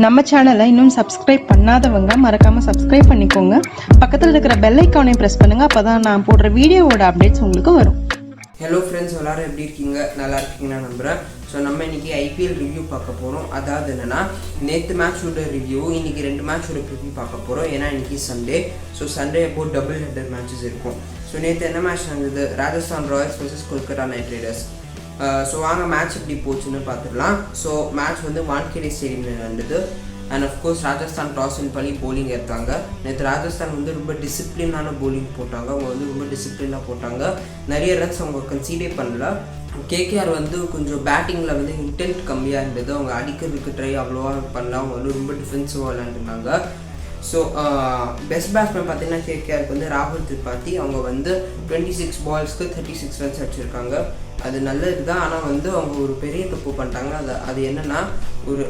நம்ம சேனலை இன்னும் சப்ஸ்கிரைப் பண்ணாதவங்க மறக்காமல் சப்ஸ்கிரைப் பண்ணிக்கோங்க. பக்கத்தில் இருக்கிற பெல் ஐக்கானையும் ப்ரெஸ் பண்ணுங்கள். அப்போ தான் நான் போடுற வீடியோவோட அப்டேட்ஸ் உங்களுக்கு வரும். ஹலோ ஃப்ரெண்ட்ஸ், எல்லோரும் எப்படி இருக்கீங்க? நல்லா இருக்கீங்கன்னு நான் நம்புகிறேன். ஸோ நம்ம இன்றைக்கி ஐபிஎல் ரிவ்யூ பார்க்க போகிறோம். அதாவது என்னென்னா, நேற்று மேட்சோட ரிவ்யூ, இன்றைக்கி 2 மேட்சோட ரிவ்யூ பார்க்க போகிறோம். ஏன்னா இன்றைக்கி சண்டே. ஸோ சண்டே அப்போ டபுள் ஹெட்டர் மேட்சஸ் இருக்கும். ஸோ நேற்று என்ன மேட்ச் நடந்தது? Rajasthan Royals vs Kolkata night Riders. So வாங்க மேட்ச் எப்படி போச்சுன்னு பார்த்துடலாம். ஸோ மேட்ச் வந்து வான்கேடே ஸ்டேடியமில் நடந்தது. And of course Rajasthan toss win பண்ணி போலிங் எடுத்தாங்க. நேற்று ராஜஸ்தான் வந்து ரொம்ப டிசிப்ளினான போலிங் போட்டாங்க. அவங்க வந்து ரொம்ப டிசிப்ளினாக போட்டாங்க. நிறைய ரன்ஸ் அவங்க கன்சீடே பண்ணல. கேகேஆர் வந்து கொஞ்சம் பேட்டிங்கில் வந்து இன்டென்ட் கம்மியாக இருந்தது. அவங்க அடிக்கிறதுக்கு ட்ரை அவ்வளோவா பண்ணல. அவங்க வந்து ரொம்ப டிஃபென்சிவாக விளையாண்டுருந்தாங்க. ஸோ பெஸ்ட் பேட்ஸ்மேன் பார்த்தீங்கன்னா கேகேஆருக்கு வந்து ராகுல் திரிபாதி. அவங்க வந்து 26 பால்ஸ்க்கு 36 ரன்ஸ் அடிச்சிருக்காங்க. அது நல்லது தான். ஆனால் வந்து அவங்க ஒரு பெரிய தப்பு பண்ணிட்டாங்க. அது என்னென்னா, ஒரு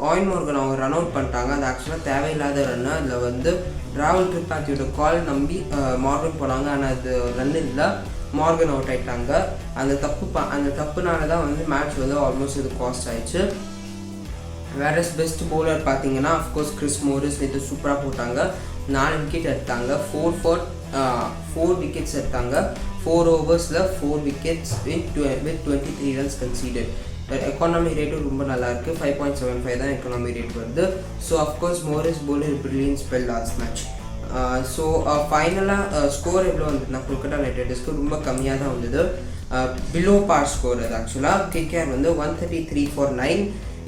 ஆயின் மோர்கன் அவங்க ரன் அவுட் பண்ணிட்டாங்க. அது ஆக்சுவலாக தேவையில்லாத ரன்னு. அதில் வந்து ராகுல் திரிபாதியோட கால் நம்பி மார்கன் போனாங்க. ஆனால் அது ரன் இல்லை, மார்கன் அவுட் ஆகிட்டாங்க. அந்த தப்புனால தான் வந்து மேட்ச் வந்து ஆல்மோஸ்ட் இது காஸ்ட் ஆயிடுச்சு. வேற பெஸ்ட் பவுலர் பார்த்தீங்கன்னா அஃப்கோர்ஸ் கிறிஸ் மோரிஸ் நேற்று சூப்பராக போட்டாங்க. 4 விக்கெட் எடுத்தாங்க. 4 விக்கெட்ஸ் எடுத்தாங்க. 4 ஓவர்ஸில் 4 wickets with 23 runs conceded. Economy ரேட்டும் ரொம்ப நல்லாயிருக்கு. 5.75 தான் எக்கானமி ரேட் வருது. So of course Morris bowler brilliant spell last match. So ஃபைனலாக ஸ்கோர் எவ்வளோ வந்ததுன்னா, கொல்கத்தா நைட் ரைடர்ஸ்க்கு ரொம்ப கம்மியாக தான் வந்தது. பிலோ பார் ஸ்கோர் அது. ஆக்சுவலாக கேகேஆர் வந்து 133 for 9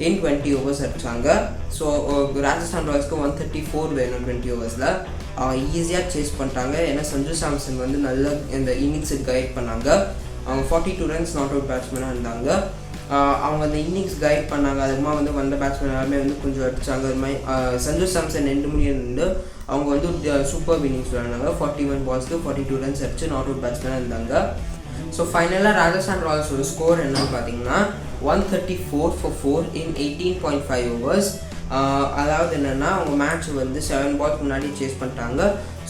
in 20 ஓவர்ஸ் அடித்தாங்க. ஸோ ராஜஸ்தான் ராயல்ஸ்க்கு 134 வேணும் 20 ஓவர்ஸில். ஈஸியாக சேஸ் பண்ணிட்டாங்க. ஏன்னா சஞ்சு சாம்சன் வந்து நல்ல இந்த இன்னிங்ஸுக்கு கைட் பண்ணாங்க. அவங்க 42 ரன்ஸ் நாட் அவுட் பேட்ஸ்மேனாக இருந்தாங்க. அவங்க அந்த இன்னிங்ஸ் கைட் பண்ணாங்க. அதுமா வந்து வந்த பேட்ஸ்மேன் எல்லாருமே வந்து கொஞ்சம் அடித்தாங்க. அது மாதிரி சஞ்சு சாம்சன் 2 முடியிருந்து அவங்க வந்து சூப்பர் இன்னிங்ஸ் விளையாண்டாங்க. 41 பால்ஸ்க்கு 42 ரன்ஸ் அடிச்சு நாட் அவுட் பேட்ஸ்மேனாக இருந்தாங்க. ஸோ ஃபைனலாக ராஜஸ்தான் ராயல்ஸோட ஸ்கோர் என்னன்னு பார்த்தீங்கன்னா 134 for 4 in 18.5 ஓவர்ஸ். அதாவது என்னென்னா, அவங்க மேட்ச் வந்து 7 பால்ஸ் முன்னாடி சேஸ் பண்ணிட்டாங்க.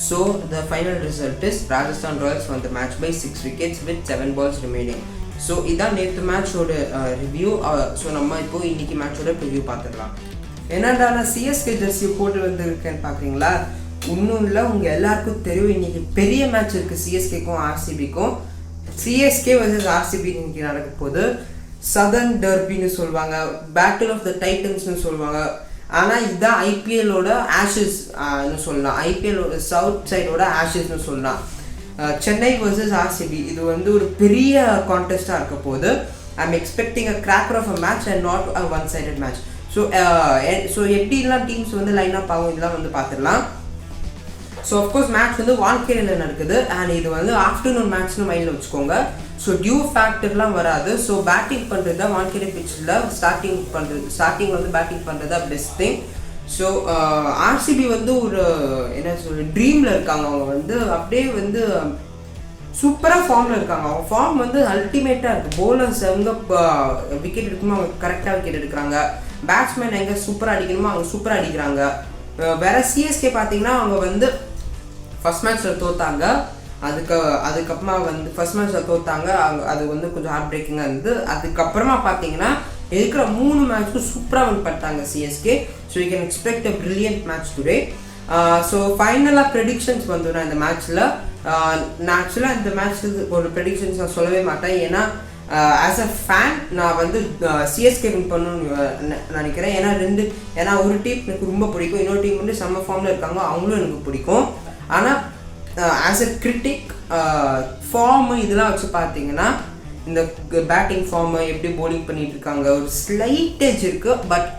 So the final result is Rajasthan Royals வந்த match by 6 wickets with 7 balls remaining. So இதான் நேற்று மேட்சோட ரிவ்யூ. ஸோ நம்ம இப்போ இன்னைக்கு மேட்சோட ரிவ்யூ பார்த்துடலாம். என்னடா நான் சிஎஸ்கே ஜெர்சி போட்டு வந்துருக்கேன்னு பார்க்குறீங்களா? இன்னும் இல்லை, உங்கள் எல்லாருக்கும் தெரியும் இன்னைக்கு பெரிய மேட்ச் இருக்குது சிஎஸ்கேக்கும் ஆர்சிபிக்கும். சிஎஸ்கே vs ஆர்சிபி இன்னைக்கு நடக்க போகுது. சதர்ன் டர்பின்னு சொல்லுவாங்க, பேட்டில் ஆஃப் த டைட்டன்ஸ்னு சொல்லுவாங்க. ஆனால் இதுதான் ஐபிஎல்லோட ஆஷஸ்ன்னு சொல்லலாம். ஐபிஎல்லோட சவுத் சைடோட ஆஷஸ்ன்னு சொல்லலாம். சென்னை vs ஆர்சிபி இது வந்து ஒரு பெரிய கான்டெஸ்டாக இருக்க போகுது. I am expecting a cracker of a match and not a one sided match. So எப்படிலாம் டீம்ஸ் வந்து லைன் அப் ஆகும் இதெல்லாம் வந்து பார்த்துடலாம். ஸோ அஃப்கோர்ஸ் மேட்ச் வந்து வான்கேடில் நடக்குது. அண்ட் இது வந்து ஆஃப்டர்நூன் மேட்ச்னு மைண்டில் வச்சுக்கோங்க. ஸோ டியூ ஃபேக்டர்லாம் வராது. ஸோ பேட்டிங் பண்ணுறது தான் வான்கேடே பிச்சில் ஸ்டார்டிங் வந்து பேட்டிங் பண்ணுறது தான் பெஸ்ட் திங். ஸோ ஆர்சிபி வந்து ஒரு என்ன சொல்ற ட்ரீமில் இருக்காங்க. அவங்க வந்து அப்படியே வந்து சூப்பராக ஃபார்மில் இருக்காங்க. அவங்க ஃபார்ம் வந்து அல்டிமேட்டாக இருக்குது. பவுலர்ஸ் எங்கே விக்கெட் எடுக்கணுமோ அவங்க கரெக்டாக விக்கெட் எடுக்கிறாங்க. பேட்ஸ்மேன் எங்கே சூப்பராக அடிக்கணுமோ அவங்க சூப்பராக அடிக்கிறாங்க. வேற சிஎஸ்கே பார்த்தீங்கன்னா அவங்க வந்து ஃபர்ஸ்ட் மேட்ச்சில் தோத்தாங்க. அதுக்கப்புறமா வந்து ஃபர்ஸ்ட் மேட்ச்சில் தோத்தாங்க. அது வந்து கொஞ்சம் ஹார்ட் பிரேக்கிங்காக இருந்தது. அதுக்கப்புறமா பார்த்தீங்கன்னா இருக்கிற 3 மேட்ச்சுக்கும் சூப்பராக வின் பண்ணிட்டாங்க CSK. So you can expect a brilliant match today. So ஃபைனலாக ப்ரெடிக்ஷன்ஸ் வந்து நான் இந்த மேட்ச்சில் நான் ஆக்சுவலாக இந்த மேட்ச்சுக்கு ஒரு ப்ரெடிக்ஷன்ஸ் நான் சொல்லவே மாட்டேன். ஆஸ் அ ஃபேன் நான் வந்து சிஎஸ்கே வின் பண்ணணும்னு நினைக்கிறேன். ஏன்னா ஒரு டீம் எனக்கு ரொம்ப பிடிக்கும், இன்னொரு டீம் வந்து செம்ம ஃபார்மில் இருக்காங்க, அவங்களும் எனக்கு பிடிக்கும். ஆனால் ஆஸ் அ கிரிட்டிக் ஃபார்மு இதெல்லாம் வச்சு பார்த்தீங்கன்னா இந்த பேட்டிங் ஃபார்மு எப்படி போலிங் பண்ணிட்டு இருக்காங்க ஒரு ஸ்லைட்டேஜ் இருக்குது. But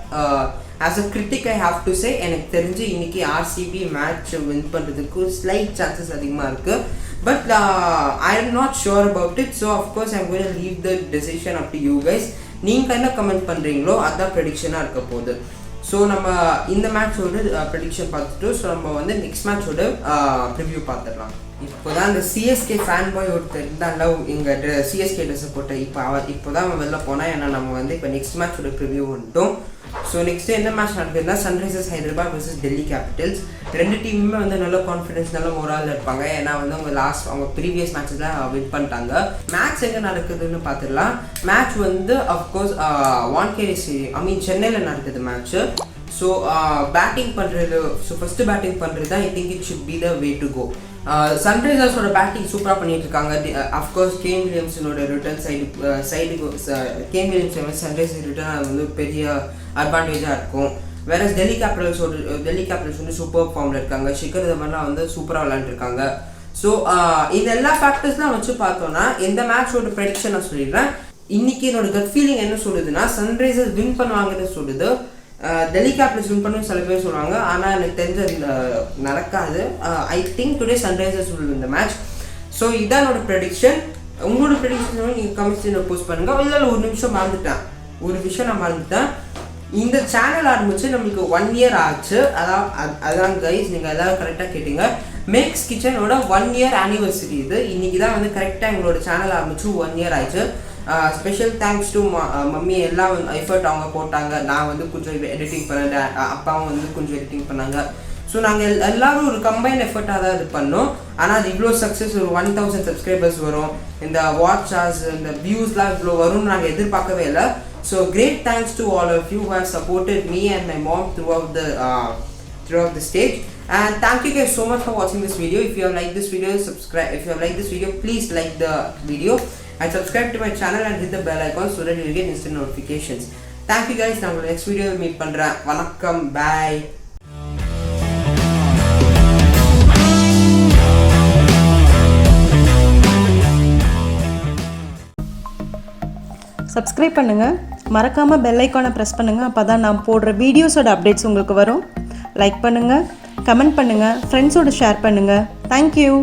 as a critic I have to say, எனக்கு தெரிஞ்சு இன்னைக்கு ஆர்சிபி மேட்ச் வின் பண்ணுறதுக்கு ஸ்லைட் சான்சஸ் அதிகமாக இருக்குது. But I'm not sure about it. So of course I'm going to leave the decision up to you guys. நீங்கள் என்ன comment பண்ணுறீங்களோ அதுதான் ப்ரெடிக்ஷனாக இருக்க போகுது. ஸோ நம்ம இந்த மேட்சோட ப்ரெடிக்ஷன் பார்த்துட்டு ஸோ நம்ம வந்து நெக்ஸ்ட் மேட்சோட ப்ரிவ்யூ பார்த்துடலாம். இப்போ தான் இந்த சிஎஸ்கே ஃபேன் பாய் ஒருத்தர் இருந்தாண்டா எங்கள் சிஎஸ்கே ட்ரெஸ்ஸை போட்ட இப்போ தான் அவன் வெளில போனால். ஏன்னா நம்ம வந்து இப்போ நெக்ஸ்ட் மேட்சோட ப்ரிவ்யூ வந்துட்டோம். ஸோ நெக்ஸ்ட்டு என்ன மேட்ச் நடக்குதுன்னா Sunrisers Hyderabad vs Delhi Capitals. 2 டீமுமே வந்து நல்ல கான்ஃபிடன்ஸ் நல்ல மோரால் இருப்பாங்க. ஏன்னா வந்து அவங்க ப்ரீவியஸ் மேட்சஸில் வின் பண்ணிட்டாங்க. மேட்ச் எங்கே நடக்குதுன்னு பார்த்துடலாம். மேட்ச் வந்து அஃப்கோர்ஸ் வான்கேடே சென்னையில் நடக்குது மேட்ச்சு. ஸோ பேட்டிங் பண்ணுறது, ஸோ ஃபஸ்ட்டு பேட்டிங் பண்ணுறது தான் I think it should be the way to go. சன்ரைசர்ஸோட பேட்டிங் சூப்பராக பண்ணிட்டு இருக்காங்க. அஃப்கோர்ஸ் கேன் வில்லியம்ஸனோட ரிட்டர்ன் சைடுக்கு கேன் வில்லியம்ஸ் சன்ரைசர்ஸ் ரிட்டர்ன் அது வந்து பெரிய அட்வான்டேஜாக இருக்கும். வேற டெல்லி கேபிட்டல்ஸ் வந்து சூப்பர் ஃபார்மில் இருக்காங்க. ஷிகர் தவன்லாம் வந்து சூப்பராக விளையாண்டுருக்காங்க. ஸோ இந்த எல்லா ஃபேக்டர்ஸ்லாம் வச்சு பார்த்தோன்னா இந்த மேட்சோட ப்ரெடிக்ஷன் நான் சொல்லிடுறேன். இன்னைக்கு என்னோட கட் ஃபீலிங் என்ன சொல்லுதுன்னா சன்ரைசர்ஸ் வின் பண்ணுவாங்கன்னு சொல்லுது. டெல்லி கேபிட்டல்ஸ் வின் பண்ணு சில பேர் சொல்லுவாங்க, ஆனால் எனக்கு தெரிஞ்ச நடக்காது. I think today Sunrisers will win the match. So இதான் என்னோட ப்ரெடிக்ஷன். உங்களோட ப்ரெடிக்ஷன் நீங்கள் கமெண்ட்ஸில் போஸ்ட் பண்ணுங்கள். இல்லை ஒரு விஷயம் நான் மறந்துட்டேன். இந்த சேனல் ஆரம்பிச்சு நம்மளுக்கு 1 year ஆச்சு. அதான் கைஸ், நீங்கள் எல்லாம் கரெக்டாக கேட்டீங்க. மேக்ஸ் கிச்சனோட 1 year ஆனிவர்சரி இது. இன்னைக்கு தான் வந்து கரெக்டாக எங்களோட சேனல் ஆரம்பிச்சு 1 year ஆயிடுச்சு. Special thanks to mummy. எல்லாம் எஃபர்ட் அவங்க போட்டாங்க. நான் வந்து கொஞ்சம் எடிட்டிங் பண்ணேன், அப்பாவும் வந்து கொஞ்சம் எடிட்டிங் பண்ணாங்க. ஸோ நாங்கள் எல்லோரும் ஒரு கம்பைன் எஃபர்ட்டாக தான் இது பண்ணோம். ஆனால் அது இவ்வளோ சக்ஸஸ், ஒரு 1000 சப்ஸ்கிரைபர்ஸ் வரும், இந்த வாட்ச் ஹார்ஸ், இந்த வியூஸ்லாம் இவ்வளோ வரும்னு நாங்கள் எதிர்பார்க்கவே இல்லை. So great thanks to all of you who have supported me and my mom throughout the stage. And thank you guys so much for watching this video. If you have liked this video, subscribe. If you have liked this video, please like the video and subscribe to my channel and hit the bell icon so that you will get instant notifications. Thank you guys. நான் next video meet பண்றேன். வணக்கம், bye. Subscribe பண்ணுங்கள், மறக்காமல் bell ஐக்கானை press பண்ணுங்கள். அப்போ தான் நான் போடுற வீடியோஸோட அப்டேட்ஸ் உங்களுக்கு வரும். லைக் பண்ணுங்கள், கமெண்ட் பண்ணுங்கள், ஃப்ரெண்ட்ஸோடு ஷேர் பண்ணுங்கள். தேங்க்யூ.